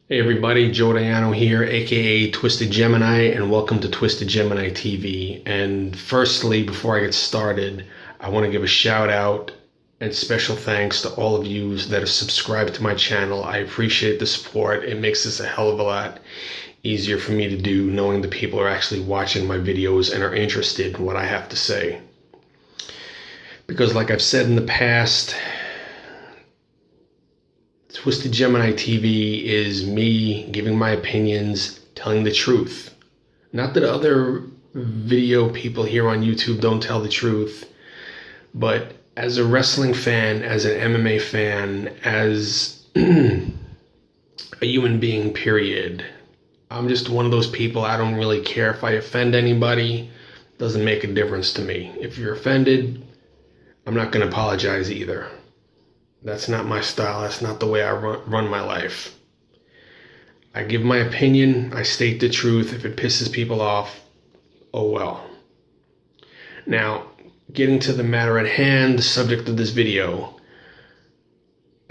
Hey everybody, Joe Diano here, aka Twisted Gemini, and welcome to Twisted Gemini TV. And firstly, before I get started, I want to give a shout out and special thanks to all of you that are subscribed to my channel. I appreciate the support. It makes this a hell of a lot easier for me to do, knowing the people are actually watching my videos and are interested in what I have to say. Because like I've said in the past, Twisted Gemini TV is me giving my opinions, telling the truth. Not that other video people here on YouTube don't tell the truth, but as a wrestling fan, as an MMA fan, as a human being, period, I'm just one of those people. I don't really care if I offend anybody. It doesn't make a difference to me. If you're offended, I'm not going to apologize either. That's not my style. That's not the way I run my life. I give my opinion. I state the truth. If it pisses people off, oh well. Now, getting to the matter at hand, the subject of this video.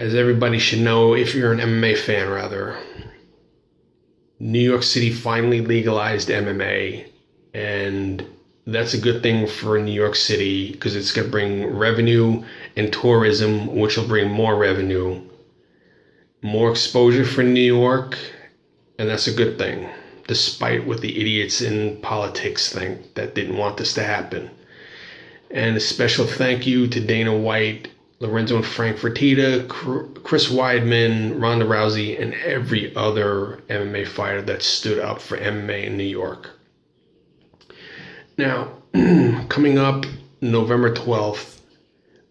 As everybody should know, if you're an MMA fan rather, New York City finally legalized MMA, and that's a good thing for New York City because it's going to bring revenue and tourism, which will bring more revenue, more exposure for New York, and that's a good thing, despite what the idiots in politics think that didn't want this to happen. And a special thank you to Dana White, Lorenzo and Frank Fertitta, Chris Weidman, Ronda Rousey, and every other MMA fighter that stood up for MMA in New York. Now, coming up November 12th,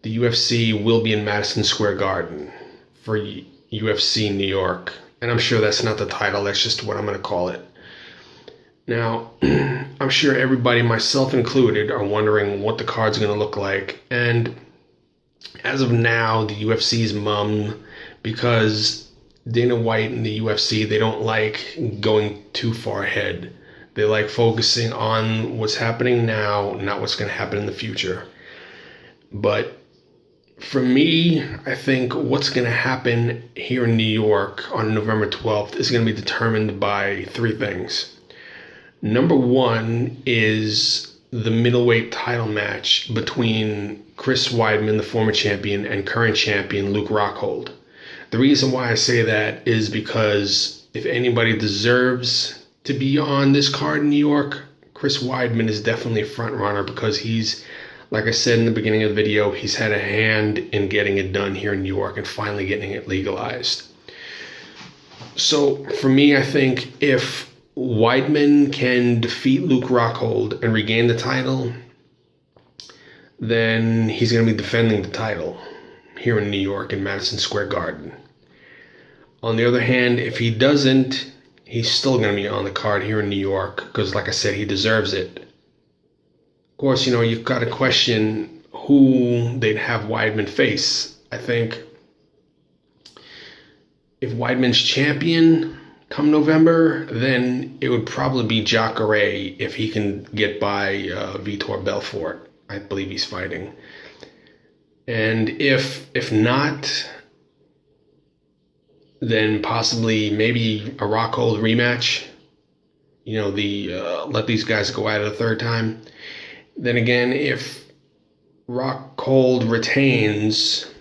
the UFC will be in Madison Square Garden for UFC New York. And I'm sure that's not the title, that's just what I'm going to call it. Now, I'm sure everybody, myself included, are wondering what the card's going to look like. And as of now, the UFC's mum, because Dana White and the UFC, they don't like going too far ahead. They like focusing on what's happening now, not what's going to happen in the future. But for me, I think what's going to happen here in New York on November 12th is going to be determined by three things. Number one is the middleweight title match between Chris Weidman, the former champion, and current champion Luke Rockhold. The reason why I say that is because if anybody deserves to be on this card in New York, Chris Weidman is definitely a front runner because he's, like I said in the beginning of the video, he's had a hand in getting it done here in New York and finally getting it legalized. So for me, I think if Weidman can defeat Luke Rockhold and regain the title, then he's going to be defending the title here in New York in Madison Square Garden. On the other hand, if he doesn't, he's still going to be on the card here in New York because, like I said, he deserves it. Of course, you've got to question who they'd have Weidman face. I think if Weidman's champion come November, then it would probably be Jacare if he can get by Vitor Belfort. I believe he's fighting. And if not, then possibly maybe a Rockhold rematch. Let these guys go at it a third time. Then again, if Rockhold retains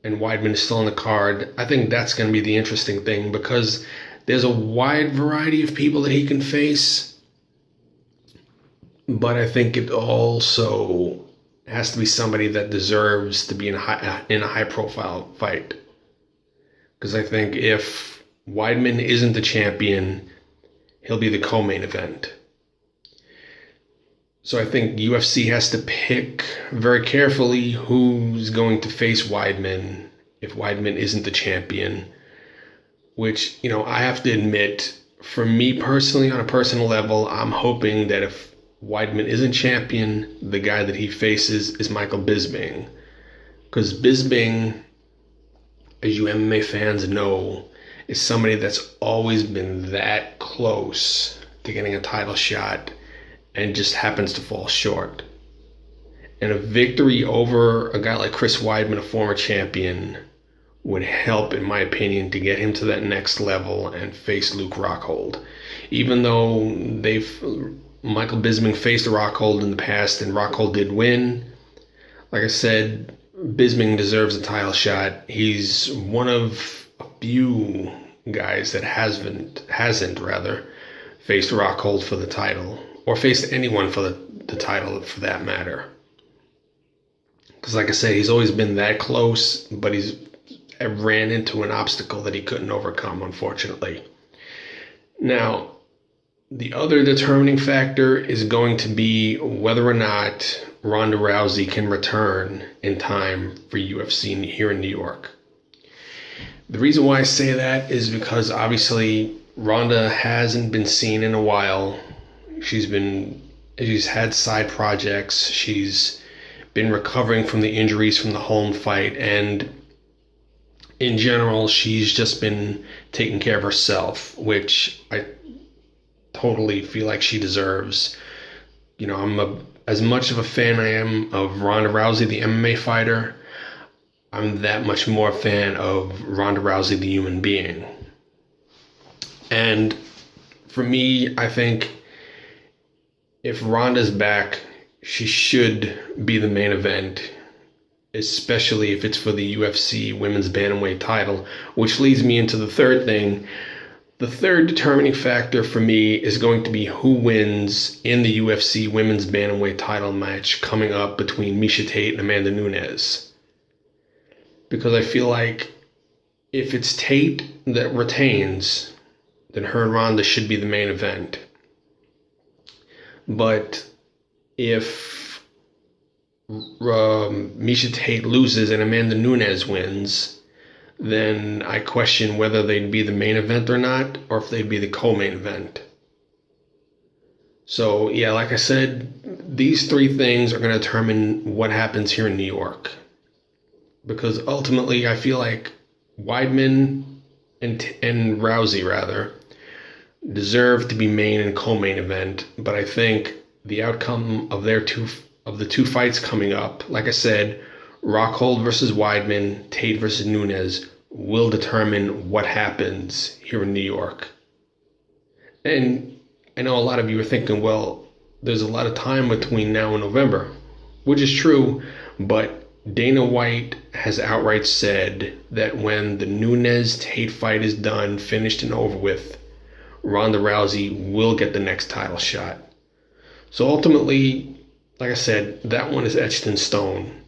and Weidman is still on the card, I think that's going to be the interesting thing because there's a wide variety of people that he can face. But I think it also has to be somebody that deserves to be in a high-profile fight. Because I think if Weidman isn't the champion, he'll be the co-main event. So I think UFC has to pick very carefully who's going to face Weidman if Weidman isn't the champion. Which, I have to admit, for me personally, on a personal level, I'm hoping that if Weidman isn't champion, the guy that he faces is Michael Bisping. Because Bisping, as you MMA fans know, is somebody that's always been that close to getting a title shot and just happens to fall short. And a victory over a guy like Chris Weidman, a former champion, would help, in my opinion, to get him to that next level and face Luke Rockhold. Even though Michael Bisping faced Rockhold in the past and Rockhold did win, like I said, Bisping deserves a title shot. He's one of a few guys that hasn't faced Rockhold for the title, or faced anyone for the title for that matter. Because like I said, he's always been that close, but he's ran into an obstacle that he couldn't overcome, unfortunately. Now, the other determining factor is going to be whether or not Ronda Rousey can return in time for UFC here in New York. The reason why I say that is because obviously Ronda hasn't been seen in a while. She's had side projects. She's been recovering from the injuries from the Holm fight, and in general, she's just been taking care of herself, which I totally feel like she deserves. You know, as much of a fan I am of Ronda Rousey, the MMA fighter, I'm that much more a fan of Ronda Rousey, the human being. And for me, I think if Ronda's back, she should be the main event, especially if it's for the UFC Women's Bantamweight title, which leads me into the third thing. The third determining factor for me is going to be who wins in the UFC Women's Bantamweight title match coming up between Miesha Tate and Amanda Nunes. Because I feel like if it's Tate that retains, then her and Ronda should be the main event. But if Miesha Tate loses and Amanda Nunes wins, then I question whether they'd be the main event or not, or if they'd be the co-main event. So yeah, like I said, these three things are going to determine what happens here in New York. Because ultimately, I feel like Weidman and Rousey, deserve to be main and co-main event, but I think the outcome of the two fights coming up, like I said, Rockhold versus Weidman, Tate versus Nunes, will determine what happens here in New York. And I know a lot of you are thinking, well, there's a lot of time between now and November, which is true, but Dana White has outright said that when the Nunes-Tate fight is done, finished and over with, Ronda Rousey will get the next title shot. So ultimately, like I said, that one is etched in stone.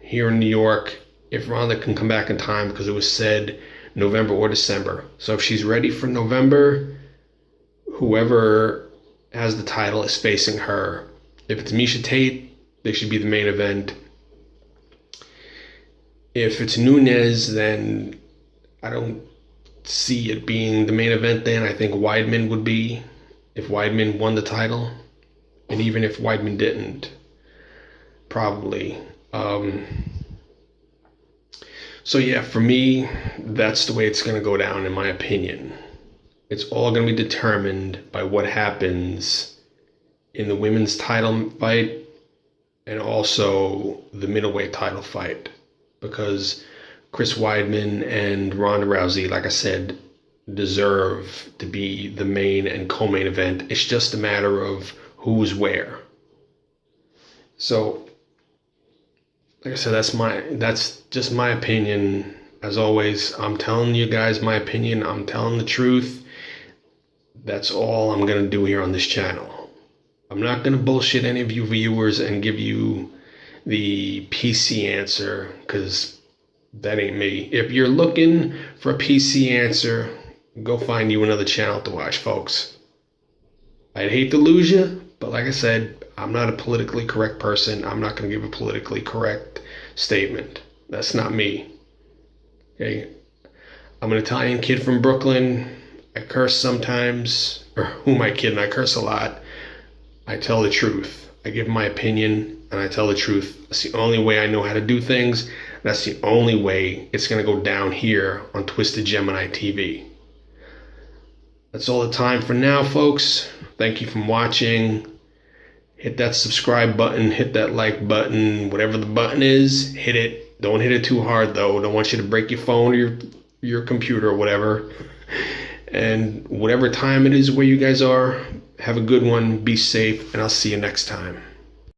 Here in New York, if Ronda can come back in time, because it was said November or December. So if she's ready for November, whoever has the title is facing her. If it's Miesha Tate, they should be the main event. If it's Nunes, then I don't see it being the main event then. I think Weidman would be, if Weidman won the title. And even if Weidman didn't, probably. So yeah, for me, that's the way it's going to go down, in my opinion. It's all going to be determined by what happens in the women's title fight and also the middleweight title fight. Because Chris Weidman and Ronda Rousey, like I said, deserve to be the main and co-main event. It's just a matter of who's where. So, like I said, that's just my opinion. As always, I'm telling you guys my opinion. I'm telling the truth. That's all I'm going to do here on this channel. I'm not going to bullshit any of you viewers and give you the PC answer, because that ain't me. If you're looking for a PC answer, go find you another channel to watch, folks. I'd hate to lose you, but like I said, I'm not a politically correct person. I'm not going to give a politically correct statement. That's not me. Okay? I'm an Italian kid from Brooklyn. I curse sometimes. Or who am I kidding? I curse a lot. I tell the truth. I give my opinion and I tell the truth. That's the only way I know how to do things. That's the only way it's going to go down here on Twisted Gemini TV. That's all the time for now, folks. Thank you for watching. Hit that subscribe button, hit that like button, whatever the button is, hit it. Don't hit it too hard, though. Don't want you to break your phone or your computer or whatever. And whatever time it is where you guys are, have a good one, be safe, and I'll see you next time.